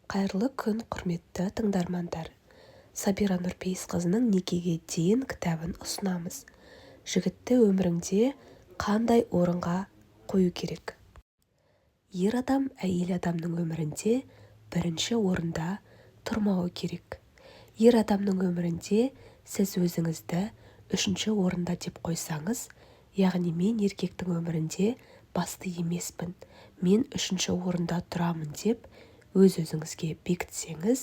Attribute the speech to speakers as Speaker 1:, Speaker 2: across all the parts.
Speaker 1: Қайырлы күн, құрметті тыңдармандар. Сабира Нұрпейісқызының некеге дейін кітабын ұсынамыз. Жігітті өміріңде қандай орынға қою керек? Ер адам әйел адамның өмірінде бірінші орында тұрмауы керек. Ер адамның өмірінде сіз өзіңізді үшінші орында деп қойсаңыз, яғни мен еркектің өмірінде басты емеспін, мен үшінші орында тұрамын деп өз-өзіңізге бекітсеңіз,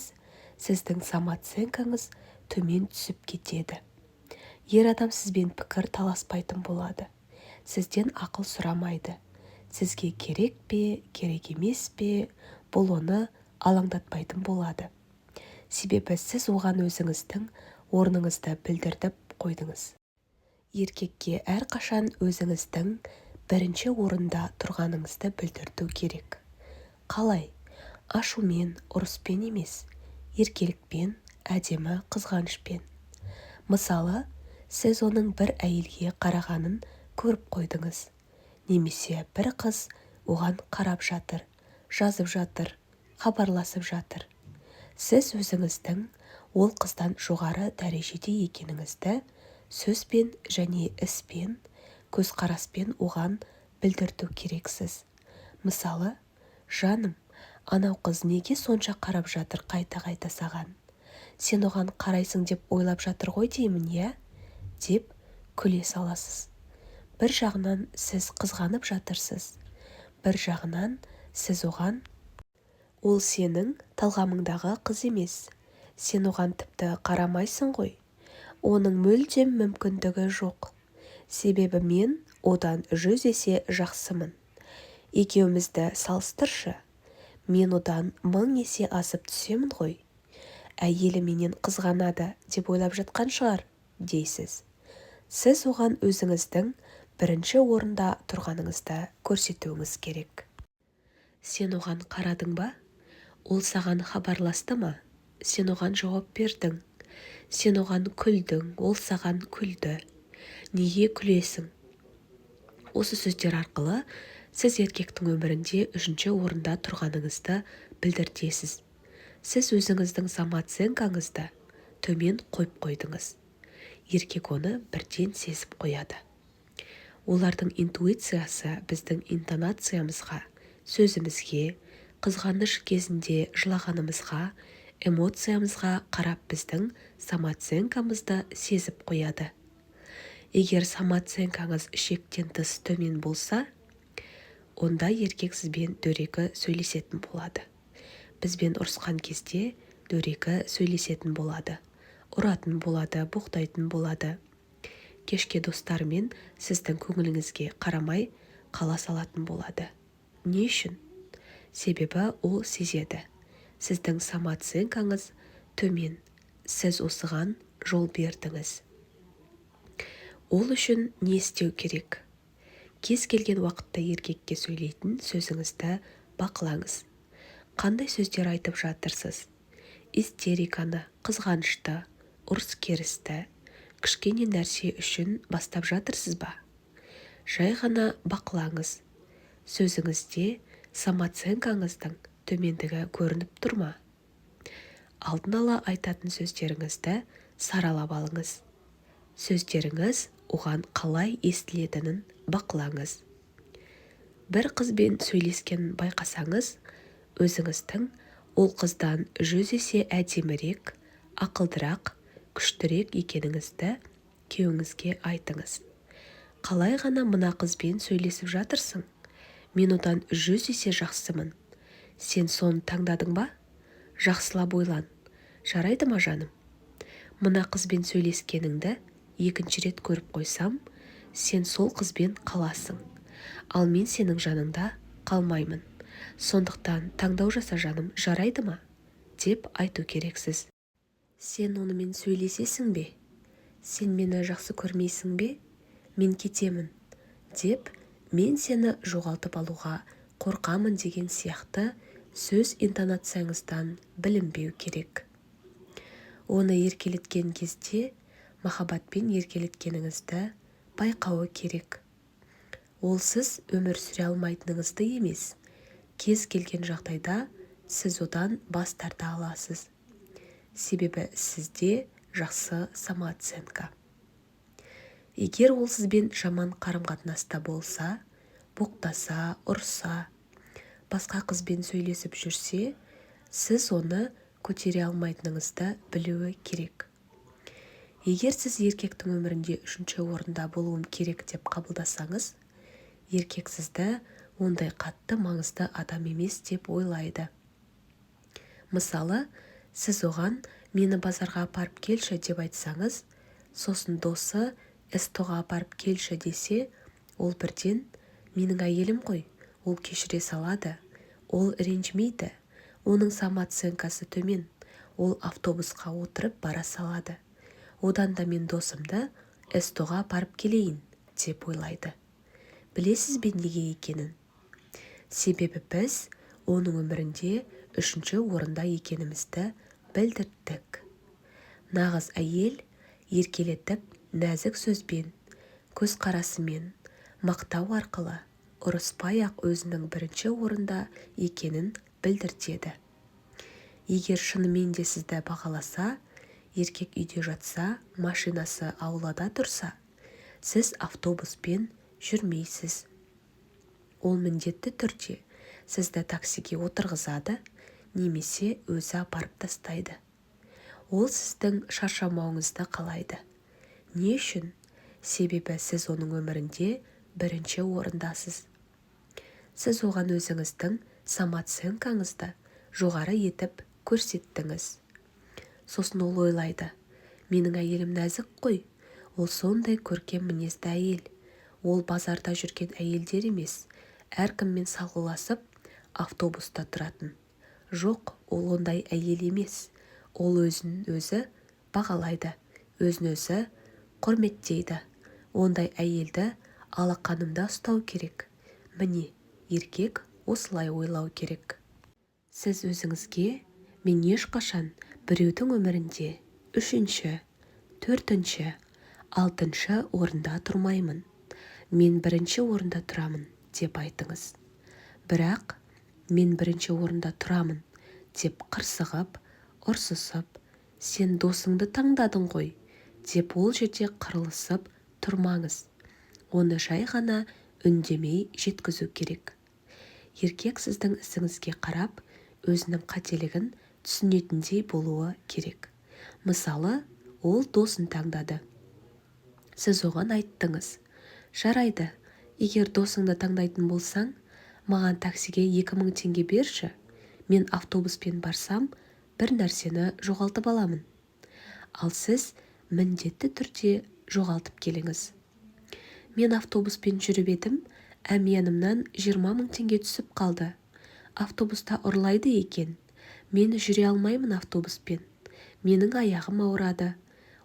Speaker 1: сіздің самооценкаңыз төмен түсіп кетеді. Ер адам сізбен пікір таласпайтын болады. Сізден ақыл сұрамайды. Сізге керек пе, керек емес пе, бұл оны алаңдатпайтын болады. Себебі сіз оған өзіңіздің орныңызды білдіріп қойдыңыз. Еркекке әрқашан өзіңіздің бірінші орында тұрғаныңызды білдіру керек. Қалай? Ашумен, ұрыспен емес, еркелікпен, әдемі қызғанышпен. Мысалы, сіз оның бір әйелге қарағанын көріп қойдыңыз. Немесе бір қыз оған қарап жатыр, жазып жатыр, хабарласып жатыр. Сіз өзіңіздің ол қыздан жоғары дәрежеде екеніңізді сөзбен және іспен, көзқараспен оған білдіру керексіз. Мысалы, жаным, анау қыз неге сонша қарап жатыр қайта-қайта саған? Сен оған қарайсың деп ойлап жатыр ғой деймін, иә? Деп күле саласыз. Бір жағынан сіз қызғанып жатырсыз. Бір жағынан сіз оған, ол сенің талғамыңдағы қыз емес. Сен оған тіпті қарамайсың ғой. Оның мүлдем мүмкіндігі жоқ. Себебі мен одан 100 есе жақсымын. Екеумізді салыстыршы. Мен одан 1000 есе асып түсемін ғой. Әйелі менен қызғанады деп ойлап жатқан шығар, дейсіз. Сіз оған өзіңіздің бірінші орында тұрғаныңызды көрсетуіңіз керек. Сен оған қарадың ба? Ол саған хабарласты ма? Сен оған жауап бердің. Сен оған күлдің, ол саған күлді. Неге күлесің? Осы сөздер арқылы сіз еркектің өмірінде үшінші орында тұрғаныңызды білдіртесіз. Сіз өзіңіздің самооценкаңызды төмен қойып қойдыңыз. Еркек оны бірден сезіп қояды. Олардың интуициясы біздің интонациямызға, сөзімізге, қызғаныш кезінде жылағанымызға, эмоциямызға қарап біздің самооценкамызды сезіп қояды. Егер самооценкаңыз шектен тыс төмен болса, онда еркек сізбен дөрекі сөйлесетін болады. Бізбен ұрысқан кезде дөрекі сөйлесетін болады. Ұратын болады, боқтайтын болады. Кешке достарымен сіздің көңіліңізге қарамай қала салатын болады. Не үшін? Себебі ол сезеді. Сіздің самооценкаңыз төмен. Сіз осыған жол бердіңіз. Ол үшін не істеу керек? Кез келген уақытта еркекке сөйлейтін сөзіңізді бақылаңыз. Қандай сөздер айтып жатырсыз? Истериканы, қызғанышты, ұрыс-керісті, кішкене нәрсе үшін бастап жатырсыз ба? Жай ғана бақылаңыз. Сөзіңізде самооценкаңыздың төмендігі көрініп тұр ма? Алдын ала айтатын сөздеріңізді саралап алыңыз. Сөздеріңіз оған қалай естілетінін бақылаңыз. Бір қызбен сөйлескенін байқасаңыз, өзіңіздің ол қыздан 100 есе әдемірек, ақылдырақ, күштірек екеніңізді күйеуіңізге айтыңыз. Қалай ғана мына қызбен сөйлесіп жатырсың? Мен одан 100 есе жақсымын. Сен соны таңдадың ба? Жақсылап ойлан. Жарайды ма, жаным? Мына қызбен сөйлескеніңді екінші рет көріп қойсам, сен сол қызбен қаласың. Ал мен сенің жаныңда қалмаймын. Сондықтан таңдау жаса, жаным, жарайды ма? Деп айту керексіз. Сен онымен сөйлесесің бе? Сен мені жақсы көрмейсің бе? Мен кетемін. Деп, мен сені жоғалтып алуға қорқамын деген сияқты сөз интонацияңыздан білінбеу керек. Оны еркелеткен кезде махаббатпен еркелеткеніңізді байқауы керек. Ол сіз өмір сүре алмайтыныңызды емес, кез келген жағдайда сіз одан бас тарта аласыз. Себебі сізде жақсы самооценка. Егер ол сізбен жаман қарым-қатынаста болса, боқтаса, ұрса, басқа қызбен сөйлесіп жүрсе, сіз оны көтере алмайтыныңызды білуі керек. Егер сіз еркектің өмірінде үшінші орында болуым керек деп қабылдасаңыз, еркек сізді ондай қатты маңызды адам емес деп ойлайды. Мысалы, сіз оған мені базарға апарып келші деп айтсаңыз, сосын досы эстоға апарып келші десе, ол бірден менің әйелім ғой, ол кешіре салады, ол ренжімейді, оның самооценкасы төмен, ол автобусқа отырып бара салады. Одан да мен досымды эстоға апарып келейін деп ойлайды. Білесіз бе неге екенін? Себебі біз оның өмірінде үшінші орында екенімізді білдірдік. Нағыз әйел еркелетіп, нәзік сөзбен, көзқарасымен, мақтау арқылы ұрыспай-ақ өзінің бірінші орында екенін білдіртеді. Егер шынымен де сізді бағаласа, еркек үйде жатса, машинасы аулада тұрса, сіз автобуспен жүрмейсіз. Ол міндетті түрде сізді таксиге отырғызады, немесе өзі апарып тастайды. Ол сіздің шаршамауыңызды қалайды. Не үшін? Себебі сіз оның өмірінде бірінші орындасыз. Сіз оған өзіңіздің самооценкаңызды жоғары етіп көрсеттіңіз. Сосын ол ойлайды, менің әйелім нәзік қой, ол сондай көркем мінезді әйел. Ол базарда жүрген әйелдер емес, әркіммен салғыласып, автобуста тұратын. Жоқ, ол ондай әйел емес. Ол өзін-өзі бағалайды, өзін-өзі құрметтейді. Ондай әйелді алақанында ұстау керек. Міне, еркек осылай ойлау керек. Сіз өзіңізге, мен ешқашан біреудің өмірінде үшінші, төртінші, алтыншы орында тұрмаймын. Мен бірінші орында тұрамын деп айтыңыз. Бірақ мен бірінші орында тұрамын деп қырсығып, ұрсысып, сен досыңды таңдадың ғой деп ол жерде қырылысып тұрмаңыз. Оны жай ғана үндемей жеткізу керек. Еркек сіздің ісіңізге қарап, өзінің қателігін түсінетіндей болуы керек. Мысалы, ол досын таңдады. Сіз оған айттыңыз, жарайды, егер досыңды таңдайтын болсаң, маған таксиге 2000 теңге берші, мен автобуспен барсам, бір нәрсені жоғалтып аламын. Ал сіз міндетті түрде жоғалтып келіңіз. Мен автобуспен жүріп едім, әмиянымнан 20 000 теңге түсіп қалды. Автобуста ұрлайды екен. Мен жүре алмаймын автобуспен. Менің аяғым ауырады.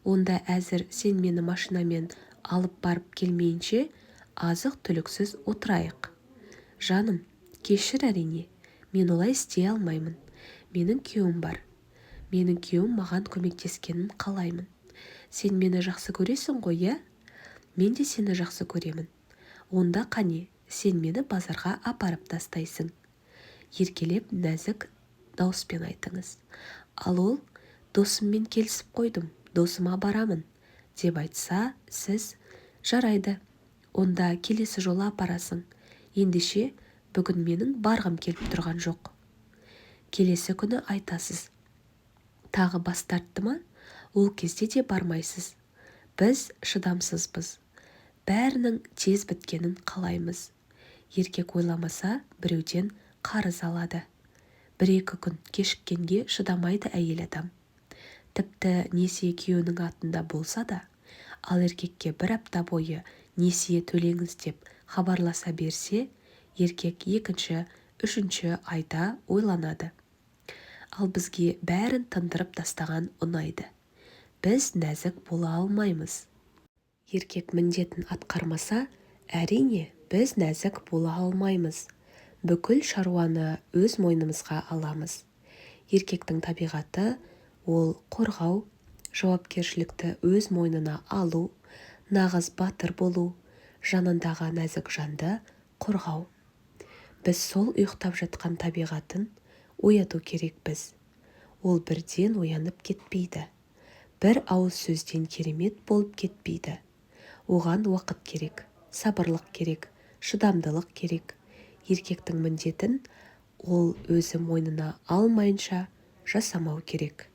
Speaker 1: Онда әзір сен мені машинамен алып барып келмейінше, азық түліксіз отырайық. Жаным, кешір әрине. Мен олай істей алмаймын. Менің күйеуім бар. Менің күйеуім маған көмектескенін қалаймын. Сен мені жақсы көресің ғой, иә? Мен де сені жақсы көремін. Онда қане, сен мені базарға апарып тастайсың. Еркелеп, нәзік дауыспен айтыңыз. Ал ол, досыммен келісіп қойдым, досыма барамын, деп айтса, сіз, жарайды, онда келесі жолы апарасың. Ендеше, бүгін менің барғым келіп тұрған жоқ. Келесі күні айтасыз. Тағы бас тартты ма? Ол кезде де бармайсыз. Біз шыдамсызбыз. Бәрінің тез біткенін қалаймыз. Еркек ойламаса, біреуден қарыз алады. 1-2 күн кешіккенге шыдамайды әйел адам. Тіпті несие күйеуінің атында болса да, ал еркекке 1 апта бойы несие төлеңіз деп хабарласа берсе, еркек 2-ші, 3-ші айда ойланады. Ал бізге бәрін тындырып тастаған ұнайды. Біз нәзік бола алмаймыз. Еркек міндетін атқармаса, әрине, біз нәзік бола алмаймыз. Бүкіл шаруаны өз мойнымызға аламыз. Еркектің табиғаты ол қорғау, жауапкершілікті өз мойнына алу, нағыз батыр болу, жанындағы нәзік жанды қорғау. Біз сол ұйықтап жатқан табиғатын, ояту керекпіз. Ол бірден оянып кетпейді. Бір ауыз сөзден керемет болып кетпейді. Оған уақыт керек, сабырлық керек, шыдамдылық керек. Еркектің міндетін ол өзі мойнына алмайынша жасамау керек.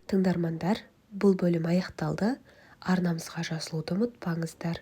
Speaker 1: Тыңдармандар, бұл бөлім аяқталды. Арнамызға жазылуды ұмытпаңыздар.